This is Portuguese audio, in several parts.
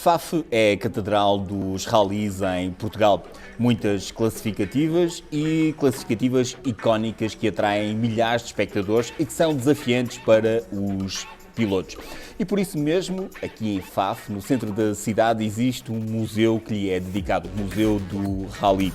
Faf é a catedral dos rallies em Portugal. Muitas classificativas e classificativas icónicas que atraem milhares de espectadores e que são desafiantes para os pilotos. E por isso mesmo, aqui em Faf, no centro da cidade, existe um museu que lhe é dedicado, o Museu do Rally.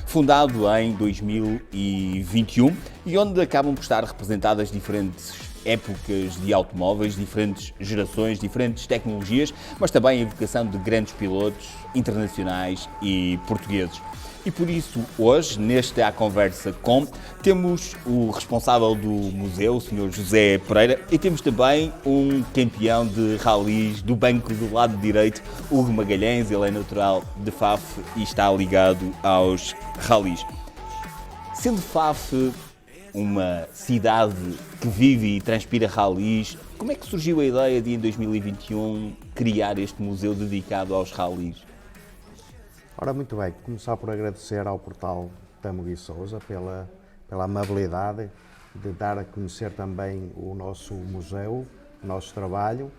Fundado em 2021 e onde acabam por estar representadas diferentes épocas de automóveis, diferentes gerações, diferentes tecnologias, mas também a evocação de grandes pilotos internacionais e portugueses. E por isso, hoje, neste A Conversa Com, temos o responsável do museu, o Sr. José Pereira, e temos também um campeão de rallies do banco do lado direito, Hugo Magalhães. Ele é natural de Faf e está ligado aos rallies. Sendo Faf uma cidade que vive e transpira rallies, como é que surgiu a ideia de, em 2021, criar este museu dedicado aos rallies? Ora, muito bem, começar por agradecer ao portal Tamo Gui Sousa pela amabilidade de dar a conhecer também o nosso museu, o nosso trabalho,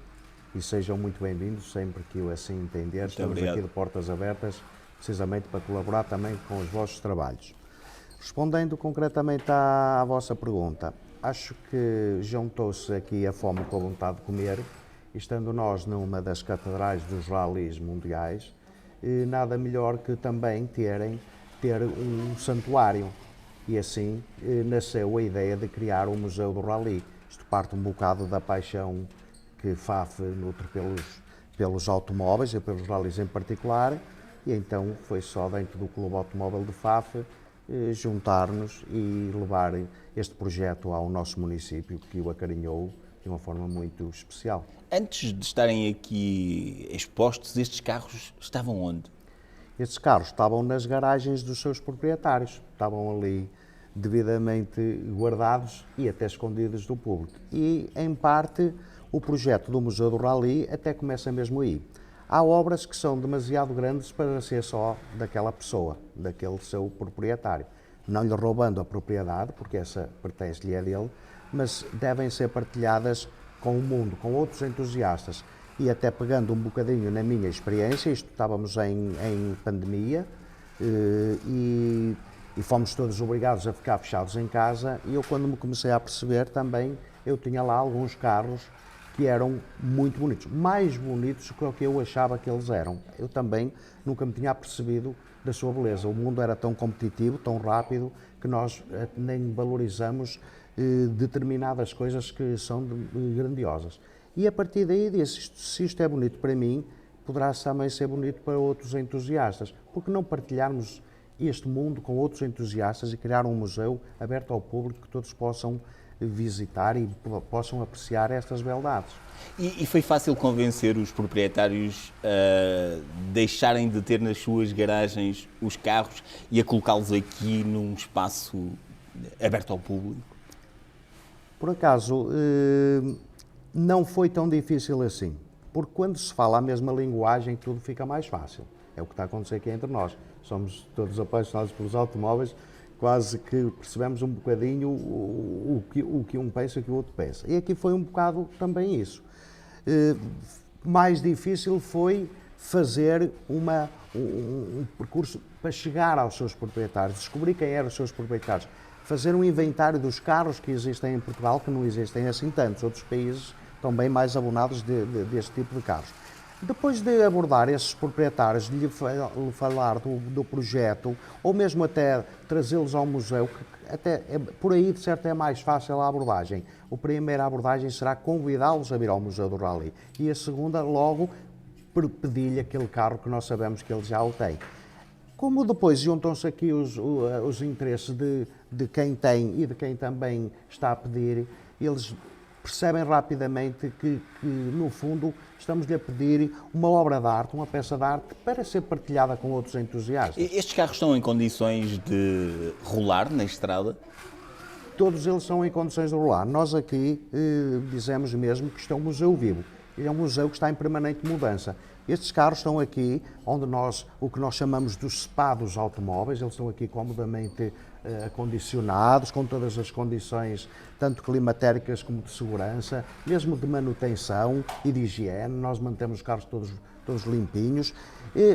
e sejam muito bem-vindos sempre que o assim entender. Estamos aqui de portas abertas, precisamente para colaborar também com os vossos trabalhos. Respondendo concretamente à vossa pergunta, acho que juntou-se aqui a fome com a vontade de comer, estando nós numa das catedrais dos rallies mundiais, nada melhor que também ter um santuário. E assim nasceu a ideia de criar o Museu do Rally. Isto parte um bocado da paixão que Faf nutre pelos automóveis e pelos rallies em particular, e então foi só dentro do Clube Automóvel de Faf juntar-nos e levar este projeto ao nosso município, que o acarinhou de uma forma muito especial. Antes de estarem aqui expostos, estes carros estavam onde? Estes carros estavam nas garagens dos seus proprietários, estavam ali devidamente guardados e até escondidos do público. E, em parte, o projeto do Museu do Rally até começa mesmo aí. Há obras que são demasiado grandes para ser só daquela pessoa, daquele seu proprietário. Não lhe roubando a propriedade, porque essa pertence-lhe é dele, mas devem ser partilhadas com o mundo, com outros entusiastas. E até pegando um bocadinho na minha experiência, estávamos em pandemia e fomos todos obrigados a ficar fechados em casa, e eu, quando me comecei a perceber também, eu tinha lá alguns carros que eram muito bonitos, mais bonitos do que eu achava que eles eram. Eu também nunca me tinha apercebido da sua beleza. O mundo era tão competitivo, tão rápido, que nós nem valorizamos determinadas coisas que são grandiosas. E a partir daí disse, se isto é bonito para mim, poderá também ser bonito para outros entusiastas. Porque não partilharmos este mundo com outros entusiastas e criar um museu aberto ao público que todos possam visitar e possam apreciar estas beldades. E foi fácil convencer os proprietários a deixarem de ter nas suas garagens os carros e a colocá-los aqui num espaço aberto ao público? Por acaso, não foi tão difícil assim, porque quando se fala a mesma linguagem, tudo fica mais fácil. É o que está a acontecer aqui entre nós. Somos todos apaixonados pelos automóveis, quase que percebemos um bocadinho o que um pensa e o que o outro pensa. E aqui foi um bocado também isso. Mais difícil foi fazer um percurso para chegar aos seus proprietários, descobrir quem eram os seus proprietários, fazer um inventário dos carros que existem em Portugal, que não existem assim tantos. Outros países estão bem mais abonados deste tipo de carros. Depois de abordar esses proprietários, de lhe falar do projeto, ou mesmo até trazê-los ao museu, que até por aí de certo é mais fácil a abordagem. A primeira abordagem será convidá-los a vir ao Museu do Rally, e a segunda, logo, pedir-lhe aquele carro que nós sabemos que ele já o tem. Como depois juntam-se aqui os interesses de quem tem e de quem também está a pedir, eles percebem rapidamente que no fundo, estamos-lhe a pedir uma obra de arte, uma peça de arte, para ser partilhada com outros entusiastas. Estes carros estão em condições de rolar na estrada? Todos eles são em condições de rolar. Nós aqui dizemos mesmo que isto é um museu vivo. É um museu que está em permanente mudança. Estes carros estão aqui, onde o que nós chamamos dos spa dos automóveis, eles estão aqui comodamente acondicionados, com todas as condições, tanto climatéricas como de segurança, mesmo de manutenção e de higiene. Nós mantemos os carros todos limpinhos,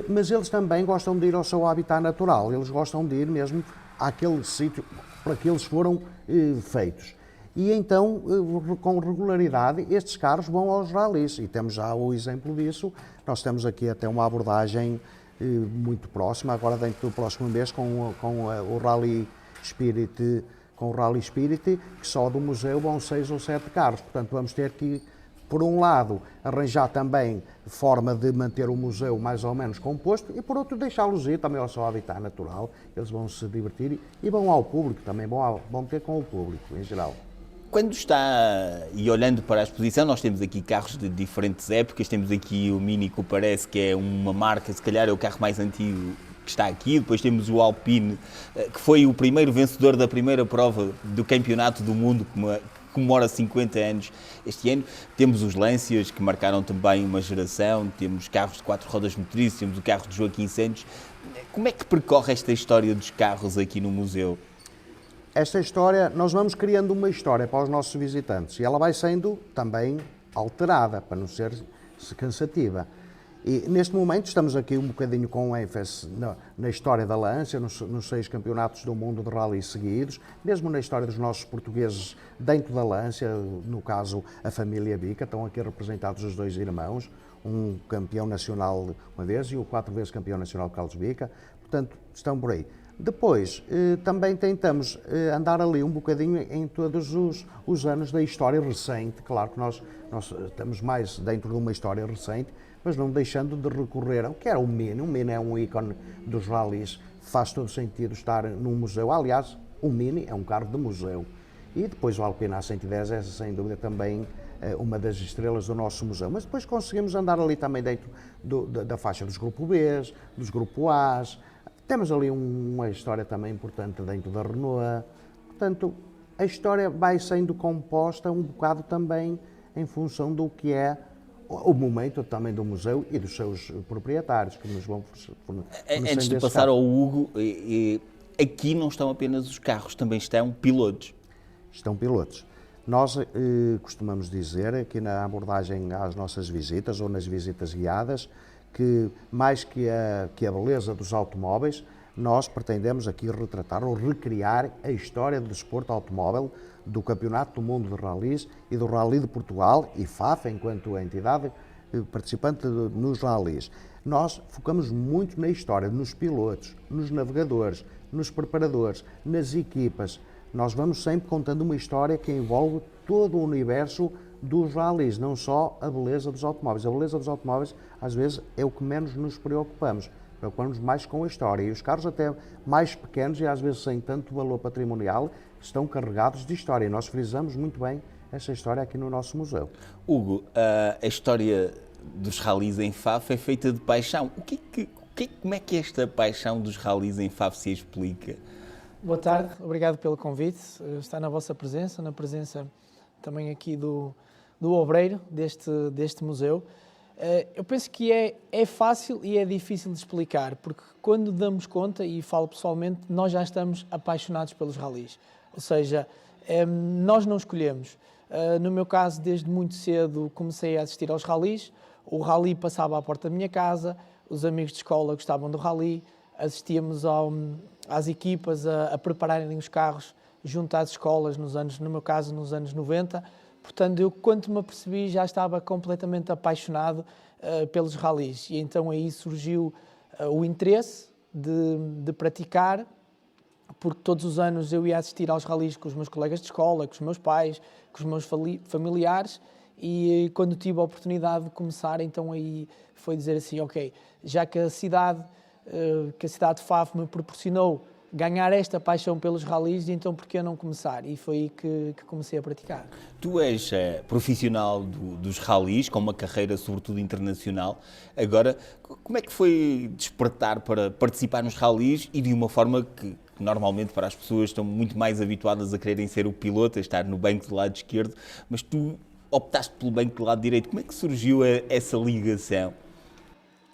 mas eles também gostam de ir ao seu habitat natural, eles gostam de ir mesmo àquele sítio para que eles foram feitos. E então, com regularidade, estes carros vão aos rallies, e temos já o exemplo disso. Nós temos aqui até uma abordagem muito próxima, agora dentro do próximo mês, com o Rally Spirit, que só do museu vão 6 ou 7 carros. Portanto, vamos ter que, por um lado, arranjar também forma de manter o museu mais ou menos composto e, por outro, deixá-los ir também ao seu habitat natural. Eles vão se divertir e vão ao público também, vão ter com o público em geral. Quando está, e olhando para a exposição, nós temos aqui carros de diferentes épocas, temos aqui o Mini Cooper S, que é uma marca, se calhar é o carro mais antigo que está aqui, depois temos o Alpine, que foi o primeiro vencedor da primeira prova do Campeonato do Mundo, que comemora 50 anos este ano. Temos os Lancias, que marcaram também uma geração, temos carros de 4 rodas motrizes, temos o carro de Joaquim Santos. Como é que percorre esta história dos carros aqui no museu? Esta história, nós vamos criando uma história para os nossos visitantes e ela vai sendo também alterada, para não ser cansativa. E neste momento estamos aqui um bocadinho com ênfase na história da Lancia, nos 6 campeonatos do mundo de rally seguidos, mesmo na história dos nossos portugueses dentro da Lancia, no caso a família Bica, estão aqui representados os 2 irmãos, um campeão nacional uma vez e o 4 vezes campeão nacional Carlos Bica, portanto estão por aí. Depois, também tentamos andar ali um bocadinho em todos os anos da história recente. Claro que nós estamos mais dentro de uma história recente, mas não deixando de recorrer ao que era o Mini. O Mini é um ícone dos rallies, faz todo sentido estar num museu. Aliás, o Mini é um carro de museu. E depois o Alpine A110 é, sem dúvida, também uma das estrelas do nosso museu. Mas depois conseguimos andar ali também dentro da faixa dos Grupo Bs, dos Grupo As. Temos ali uma história também importante dentro da Renault. Portanto, a história vai sendo composta um bocado também em função do que é o momento também do museu e dos seus proprietários que nos vão fornecer. Antes de passar ao Hugo, aqui não estão apenas os carros, também estão pilotos. Estão pilotos. Nós costumamos dizer aqui na abordagem às nossas visitas ou nas visitas guiadas que mais que a beleza dos automóveis, nós pretendemos aqui retratar ou recriar a história do desporto automóvel, do Campeonato do Mundo de Rallys e do Rally de Portugal e FAF, enquanto entidade participante nos rallies. Nós focamos muito na história, nos pilotos, nos navegadores, nos preparadores, nas equipas. Nós vamos sempre contando uma história que envolve todo o universo dos rallies, não só a beleza dos automóveis. A beleza dos automóveis, às vezes, é o que menos nos preocupamos. Preocupamos mais com a história. E os carros até mais pequenos e às vezes sem tanto valor patrimonial estão carregados de história. E nós frisamos muito bem essa história aqui no nosso museu. Hugo, a história dos rallies em Faf é feita de paixão. Como é que esta paixão dos rallies em Faf se explica? Boa tarde, obrigado pelo convite. Está na vossa presença, na presença também aqui do obreiro deste museu. Eu penso que é fácil e é difícil de explicar, porque quando damos conta, e falo pessoalmente, nós já estamos apaixonados pelos rallies. Ou seja, nós não escolhemos. No meu caso, desde muito cedo comecei a assistir aos rallies. O rally passava à porta da minha casa, os amigos de escola gostavam do rally, assistíamos às equipas a prepararem os carros junto às escolas, no meu caso, nos anos 90. Portanto, eu, quando me apercebi, já estava completamente apaixonado pelos rallies. E então aí surgiu o interesse de praticar, porque todos os anos eu ia assistir aos rallies com os meus colegas de escola, com os meus pais, com os meus familiares, e quando tive a oportunidade de começar, então aí foi dizer assim, ok, já que a cidade de Faf me proporcionou ganhar esta paixão pelos rallies, então por que não começar? E foi aí que comecei a praticar. Tu és profissional dos rallies, com uma carreira sobretudo internacional. Agora, como é que foi despertar para participar nos rallies e de uma forma que normalmente para as pessoas estão muito mais habituadas a quererem ser o piloto, a estar no banco do lado esquerdo, mas tu optaste pelo banco do lado direito. Como é que surgiu essa ligação?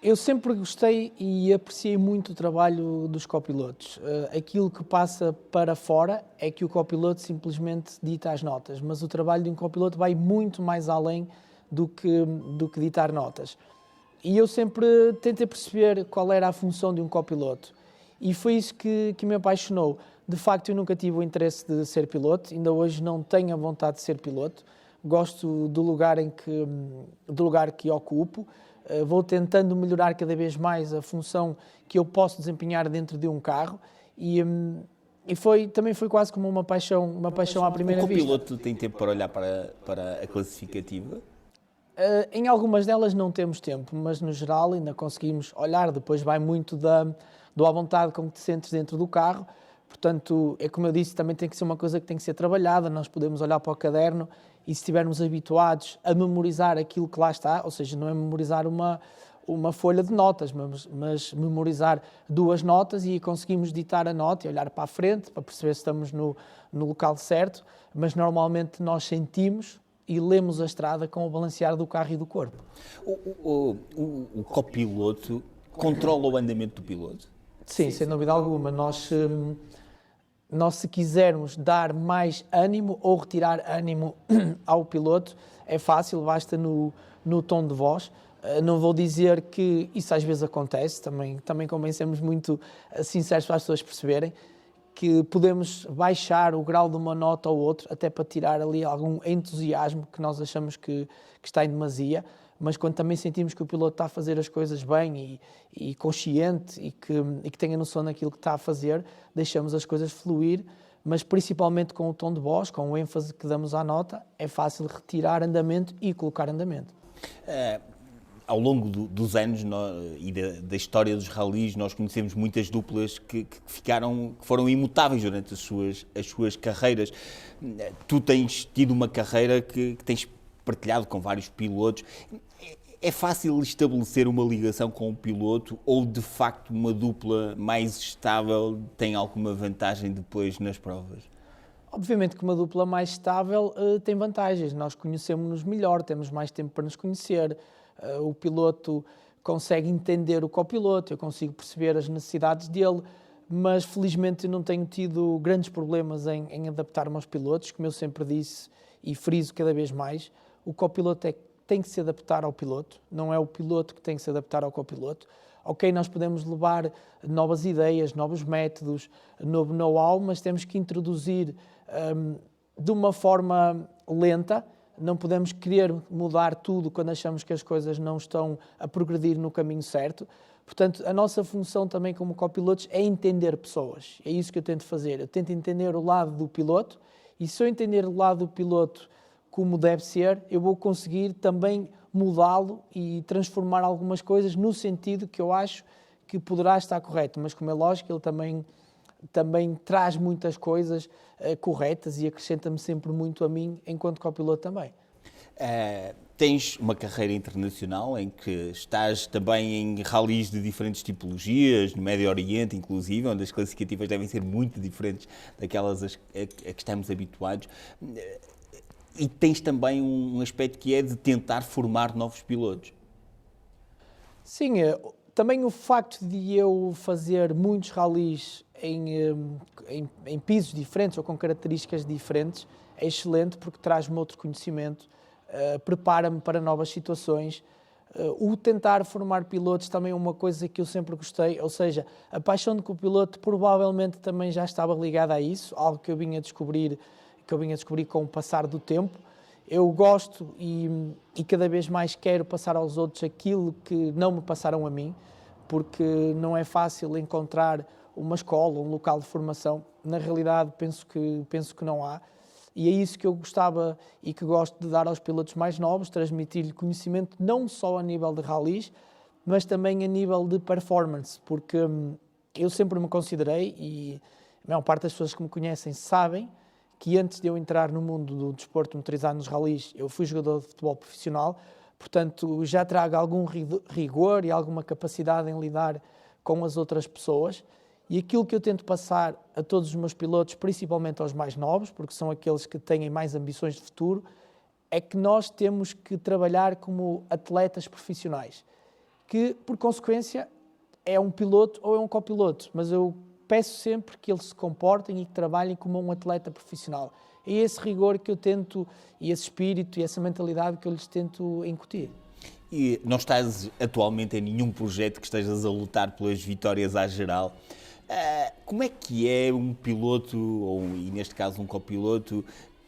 Eu sempre gostei e apreciei muito o trabalho dos copilotos. Aquilo que passa para fora é que o copiloto simplesmente dita as notas, mas o trabalho de um copiloto vai muito mais além do que ditar notas. E eu sempre tentei perceber qual era a função de um copiloto. E foi isso que me apaixonou. De facto, eu nunca tive o interesse de ser piloto, ainda hoje não tenho a vontade de ser piloto. Gosto do lugar que ocupo. Vou tentando melhorar cada vez mais a função que eu posso desempenhar dentro de um carro e também foi quase como uma paixão à primeira vista. O copiloto tem tempo para olhar para a classificativa? Em algumas delas não temos tempo, mas no geral ainda conseguimos olhar. Depois vai muito da vontade com que te sentes dentro do carro. Portanto, é como eu disse, também tem que ser uma coisa que tem que ser trabalhada. Nós podemos olhar para o caderno e se estivermos habituados a memorizar aquilo que lá está, ou seja, não é memorizar uma folha de notas, mas memorizar 2 notas e conseguimos ditar a nota e olhar para a frente para perceber se estamos no local certo, mas normalmente nós sentimos e lemos a estrada com o balancear do carro e do corpo. O copiloto controla o andamento do piloto? Sim, sem dúvida alguma. Nós, se quisermos dar mais ânimo ou retirar ânimo ao piloto, é fácil, basta no tom de voz. Não vou dizer que isso às vezes acontece, também convém sermos muito sinceros para as pessoas perceberem que podemos baixar o grau de uma nota ou outra, até para tirar ali algum entusiasmo que nós achamos que está em demasia, mas quando também sentimos que o piloto está a fazer as coisas bem e consciente e que tenha noção daquilo que está a fazer, deixamos as coisas fluir, mas principalmente com o tom de voz, com o ênfase que damos à nota, é fácil retirar andamento e colocar andamento. Ao longo dos anos e da história dos ralis, nós conhecemos muitas duplas que foram imutáveis durante as suas carreiras. Tu tens tido uma carreira que tens partilhado com vários pilotos. É fácil estabelecer uma ligação com o piloto ou, de facto, uma dupla mais estável tem alguma vantagem depois nas provas? Obviamente que uma dupla mais estável tem vantagens. Nós conhecemos-nos melhor, temos mais tempo para nos conhecer. O piloto consegue entender o copiloto, eu consigo perceber as necessidades dele, mas felizmente eu não tenho tido grandes problemas em adaptar-me aos pilotos, como eu sempre disse e friso cada vez mais. O copiloto tem que se adaptar ao piloto, não é o piloto que tem que se adaptar ao copiloto. Ok, nós podemos levar novas ideias, novos métodos, novo know-how, mas temos que introduzir de uma forma lenta. Não podemos querer mudar tudo quando achamos que as coisas não estão a progredir no caminho certo. Portanto, a nossa função também como copilotos é entender pessoas. É isso que eu tento fazer. Eu tento entender o lado do piloto e se eu entender o lado do piloto como deve ser, eu vou conseguir também mudá-lo e transformar algumas coisas no sentido que eu acho que poderá estar correto. Mas, como é lógico, ele também traz muitas coisas corretas e acrescenta-me sempre muito a mim enquanto copiloto também. Tens uma carreira internacional em que estás também em ralis de diferentes tipologias, no Médio Oriente inclusive, onde as classificativas devem ser muito diferentes daquelas a que estamos habituados. E tens também um aspecto que é de tentar formar novos pilotos. Sim, também o facto de eu fazer muitos ralis em pisos diferentes ou com características diferentes é excelente porque traz-me outro conhecimento, prepara-me para novas situações. O tentar formar pilotos também é uma coisa que eu sempre gostei, ou seja, a paixão de copiloto provavelmente também já estava ligada a isso, algo que eu vinha a descobrir com o passar do tempo. Eu gosto e cada vez mais quero passar aos outros aquilo que não me passaram a mim, porque não é fácil encontrar uma escola, um local de formação. Na realidade, penso que não há. E é isso que eu gostava e que gosto de dar aos pilotos mais novos, transmitir-lhe conhecimento não só a nível de ralis, mas também a nível de performance, porque eu sempre me considerei, e a maior parte das pessoas que me conhecem sabem, que antes de eu entrar no mundo do desporto motorizado nos ralis, eu fui jogador de futebol profissional, portanto já trago algum rigor e alguma capacidade em lidar com as outras pessoas. E aquilo que eu tento passar a todos os meus pilotos, principalmente aos mais novos, porque são aqueles que têm mais ambições de futuro, é que nós temos que trabalhar como atletas profissionais. que, por consequência, é um piloto ou é um copiloto, mas eu peço sempre que eles se comportem e que trabalhem como um atleta profissional. É esse rigor que eu tento, e esse espírito e essa mentalidade que eu lhes tento incutir. E não estás atualmente em nenhum projeto que estejas a lutar pelas vitórias à geral. Como é que é um piloto, e neste caso um copiloto,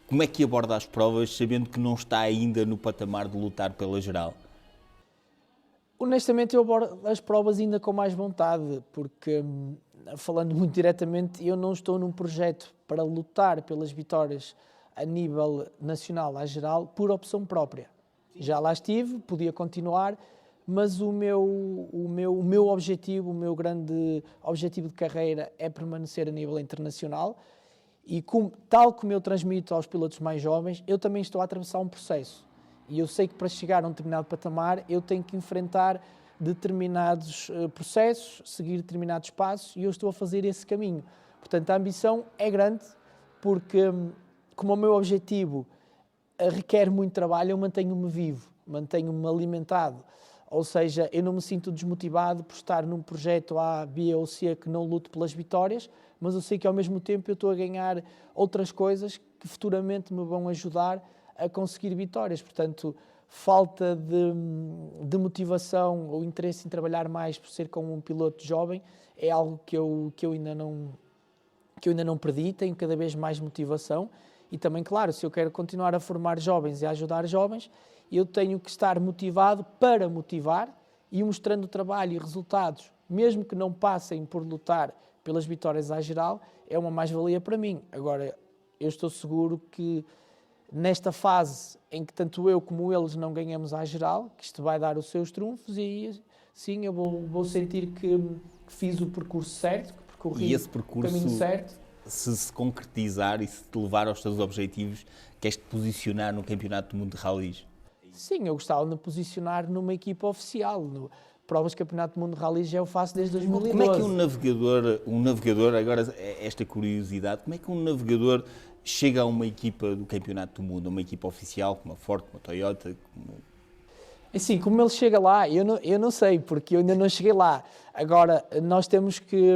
como é que aborda as provas sabendo que não está ainda no patamar de lutar pela geral? Honestamente, eu abordo as provas ainda com mais vontade, porque, falando muito diretamente, eu não estou num projeto para lutar pelas vitórias a nível nacional, à geral, por opção própria. Já lá estive, podia continuar, mas o meu objetivo, o meu grande objetivo de carreira é permanecer a nível internacional e, tal como eu transmito aos pilotos mais jovens, eu também estou a atravessar um processo. E eu sei que para chegar a um determinado patamar eu tenho que enfrentar determinados processos, seguir determinados passos e eu estou a fazer esse caminho. Portanto, a ambição é grande porque, como o meu objetivo requer muito trabalho, eu mantenho-me vivo, mantenho-me alimentado. Ou seja, eu não me sinto desmotivado por estar num projeto A, B ou C que não luto pelas vitórias, mas eu sei que ao mesmo tempo eu estou a ganhar outras coisas que futuramente me vão ajudar a conseguir vitórias. Portanto, falta de motivação ou interesse em trabalhar mais por ser como um piloto jovem é algo que eu ainda não perdi, tenho cada vez mais motivação e também, claro, se eu quero continuar a formar jovens e a ajudar jovens, eu tenho que estar motivado para motivar e mostrando trabalho e resultados, mesmo que não passem por lutar pelas vitórias à geral, é uma mais-valia para mim. Agora, eu estou seguro que nesta fase em que tanto eu como eles não ganhamos à geral, que isto vai dar os seus trunfos e sim, eu vou sentir que fiz o percurso certo, que percorri esse percurso, o caminho certo. Se concretizar e se te levar aos teus objetivos, queres-te posicionar no Campeonato do Mundo de Rallys? Sim, eu gostava de me posicionar numa equipa oficial. Provas de Campeonato do Mundo de Rallys já eu faço desde 2012. Como é que um navegador, agora esta curiosidade, como é que um navegador chega a uma equipa do Campeonato do Mundo, uma equipa oficial, como a Ford, como a Toyota? Assim, como ele chega lá, eu não sei, porque eu ainda não cheguei lá. Agora, nós temos que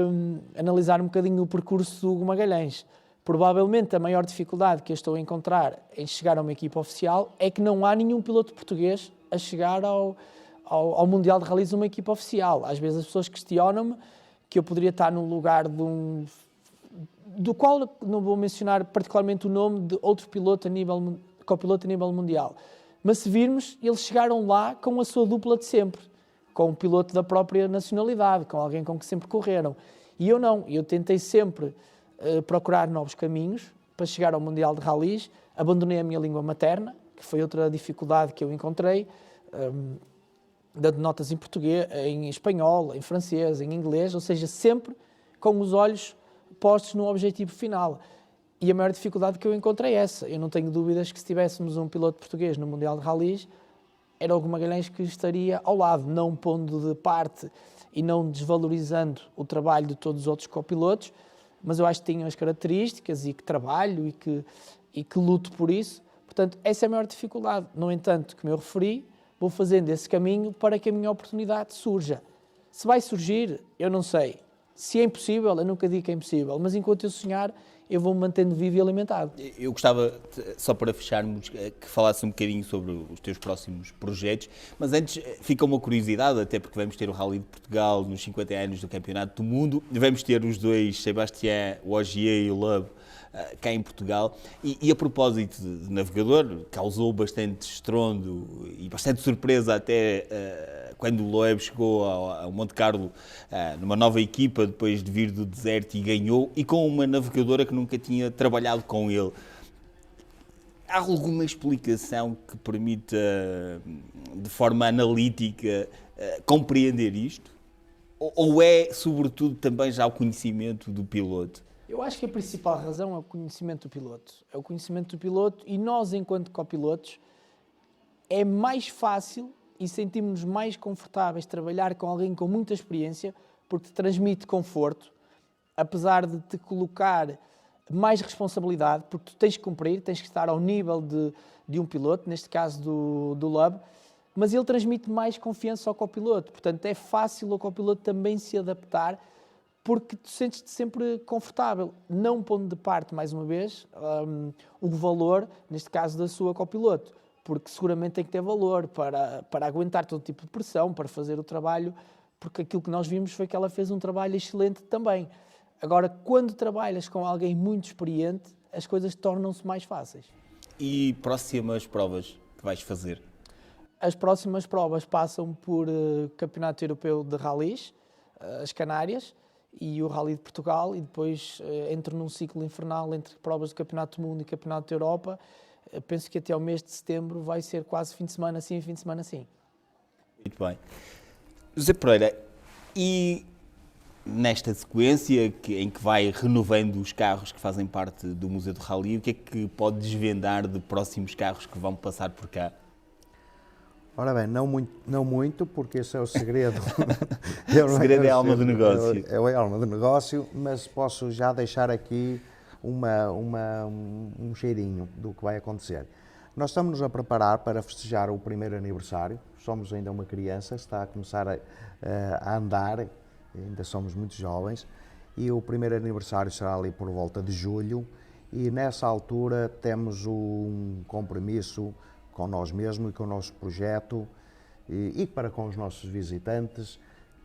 analisar um bocadinho o percurso do Hugo Magalhães. Provavelmente a maior dificuldade que eu estou a encontrar em chegar a uma equipa oficial é que não há nenhum piloto português a chegar ao Mundial de Rallys uma equipa oficial. Às vezes as pessoas questionam-me que eu poderia estar no lugar do qual não vou mencionar particularmente o nome de outro piloto copiloto a nível mundial. Mas se virmos, eles chegaram lá com a sua dupla de sempre, com um piloto da própria nacionalidade, com alguém com que sempre correram. E eu não, eu tentei sempre procurar novos caminhos para chegar ao Mundial de Rallys, abandonei a minha língua materna, que foi outra dificuldade que eu encontrei, dando notas em português, em espanhol, em francês, em inglês, ou seja, sempre com os olhos postos no objetivo final. E a maior dificuldade que eu encontrei é essa. Eu não tenho dúvidas que se tivéssemos um piloto português no Mundial de Rallys, era o Hugo Magalhães que estaria ao lado, não pondo de parte e não desvalorizando o trabalho de todos os outros copilotos, mas eu acho que tenho as características e que trabalho e que luto por isso. Portanto, essa é a maior dificuldade. No entanto, como eu referi, vou fazendo esse caminho para que a minha oportunidade surja. Se vai surgir, eu não sei. Se é impossível, eu nunca digo que é impossível, mas enquanto eu sonhar, eu vou-me mantendo vivo e alimentado. Eu gostava, só para fecharmos, que falasse um bocadinho sobre os teus próximos projetos, mas antes fica uma curiosidade, até porque vamos ter o Rally de Portugal nos 50 anos do Campeonato do Mundo, vamos ter os dois, Sébastien Ogier e o Loeb, cá em Portugal, e a propósito de navegador, causou bastante estrondo e bastante surpresa até quando o Loeb chegou ao Monte Carlo numa nova equipa, depois de vir do deserto e ganhou, e com uma navegadora que nunca tinha trabalhado com ele. Há alguma explicação que permita, de forma analítica, compreender isto? Ou é, sobretudo, também já o conhecimento do piloto? Eu acho que a principal razão é o conhecimento do piloto. É o conhecimento do piloto e nós, enquanto copilotos, é mais fácil e sentimos-nos mais confortáveis trabalhar com alguém com muita experiência porque te transmite conforto, apesar de te colocar mais responsabilidade, porque tu tens que cumprir, tens que estar ao nível de um piloto, neste caso do Loeb, mas ele transmite mais confiança ao copiloto. Portanto, é fácil ao copiloto também se adaptar, porque tu sentes-te sempre confortável, não pondo de parte, mais uma vez, o valor, neste caso, da sua copiloto, porque seguramente tem que ter valor para aguentar todo tipo de pressão, para fazer o trabalho, porque aquilo que nós vimos foi que ela fez um trabalho excelente também. Agora, quando trabalhas com alguém muito experiente, as coisas tornam-se mais fáceis. E próximas provas que vais fazer? As próximas provas passam por Campeonato Europeu de Rallys, as Canárias, e o Rally de Portugal, e depois entro num ciclo infernal entre provas do Campeonato do Mundo e Campeonato da Europa. Penso que até ao mês de setembro vai ser quase fim de semana sim, fim de semana sim. Muito bem. José Pereira, e nesta sequência em que vai renovando os carros que fazem parte do Museu do Rally, o que é que pode desvendar de próximos carros que vão passar por cá? Ora bem, não muito, porque esse é o segredo. O segredo é a alma do negócio. É a alma do negócio, mas posso já deixar aqui um cheirinho do que vai acontecer. Nós estamos-nos a preparar para festejar o primeiro aniversário. Somos ainda uma criança, está a começar a andar, ainda somos muito jovens, e o primeiro aniversário será ali por volta de julho, e nessa altura temos um compromisso com nós mesmos e com o nosso projeto e para com os nossos visitantes,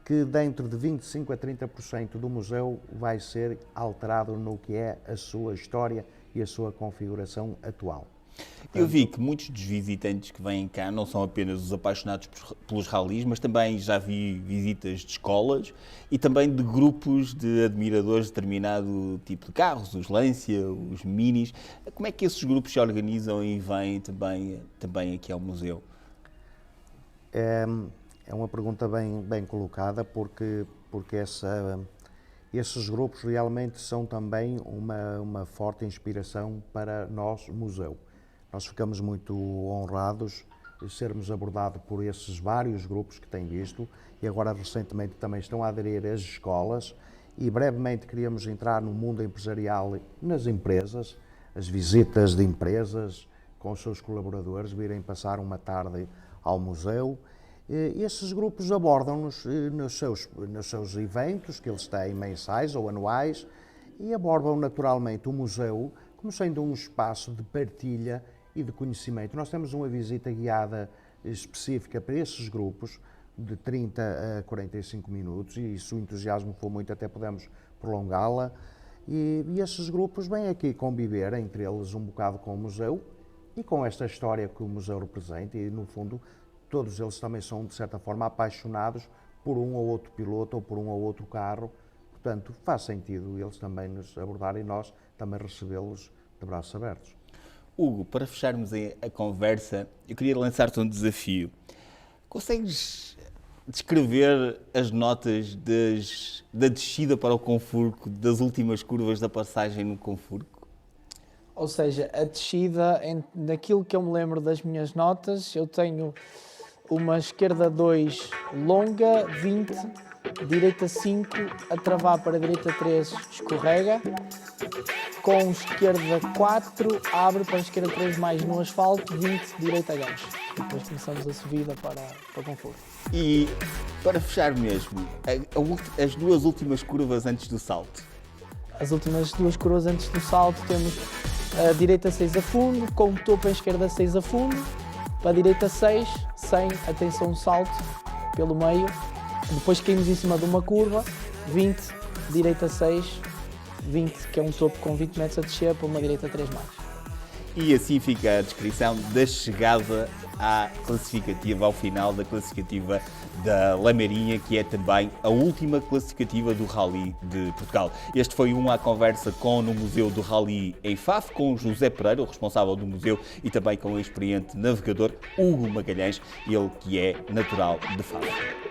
que dentro de 25% a 30% do museu vai ser alterado no que é a sua história e a sua configuração atual. Eu vi que muitos dos visitantes que vêm cá não são apenas os apaixonados pelos ralis, mas também já vi visitas de escolas e também de grupos de admiradores de determinado tipo de carros, os Lancia, os Minis. Como é que esses grupos se organizam e vêm também aqui ao museu? É uma pergunta bem colocada, porque esses grupos realmente são também uma forte inspiração para nós, museu. Nós ficamos muito honrados de sermos abordados por esses vários grupos que têm visto, e agora recentemente também estão a aderir as escolas, e brevemente queríamos entrar no mundo empresarial nas empresas, as visitas de empresas com os seus colaboradores, virem passar uma tarde ao museu. E esses grupos abordam-nos nos seus eventos, que eles têm mensais ou anuais, e abordam naturalmente o museu como sendo um espaço de partilha e de conhecimento. Nós temos uma visita guiada específica para esses grupos, de 30 a 45 minutos, e se o entusiasmo for muito, até podemos prolongá-la. E esses grupos vêm aqui conviver, entre eles, um bocado com o museu e com esta história que o museu representa, e, no fundo, todos eles também são, de certa forma, apaixonados por um ou outro piloto ou por um ou outro carro. Portanto, faz sentido eles também nos abordarem e nós também recebê-los de braços abertos. Hugo, para fecharmos a conversa, eu queria lançar-te um desafio. Consegues descrever as notas da descida para o Confurco, das últimas curvas da passagem no Confurco? Ou seja, a descida, naquilo que eu me lembro das minhas notas, eu tenho uma esquerda 2 longa, 20, direita 5, a travar para a direita 3, escorrega, com esquerda 4, abre para a esquerda 3 mais no asfalto, 20, direita gancho. Depois começamos a subida para o Confurco. E, para fechar mesmo, as duas últimas curvas antes do salto? As últimas duas curvas antes do salto temos a direita 6 a fundo, com o topo à esquerda 6 a fundo, para a direita 6, sem, atenção, salto pelo meio. Depois caímos em cima de uma curva, 20, direita 6, 20, que é um topo com 20 metros a descer, para uma direita 3 mais. E assim fica a descrição da chegada à classificativa, ao final da classificativa da Lameirinha, que é também a última classificativa do Rally de Portugal. Este foi à conversa no Museu do Rally em Faf, com José Pereira, o responsável do museu, e também com o experiente navegador Hugo Magalhães, ele que é natural de Faf.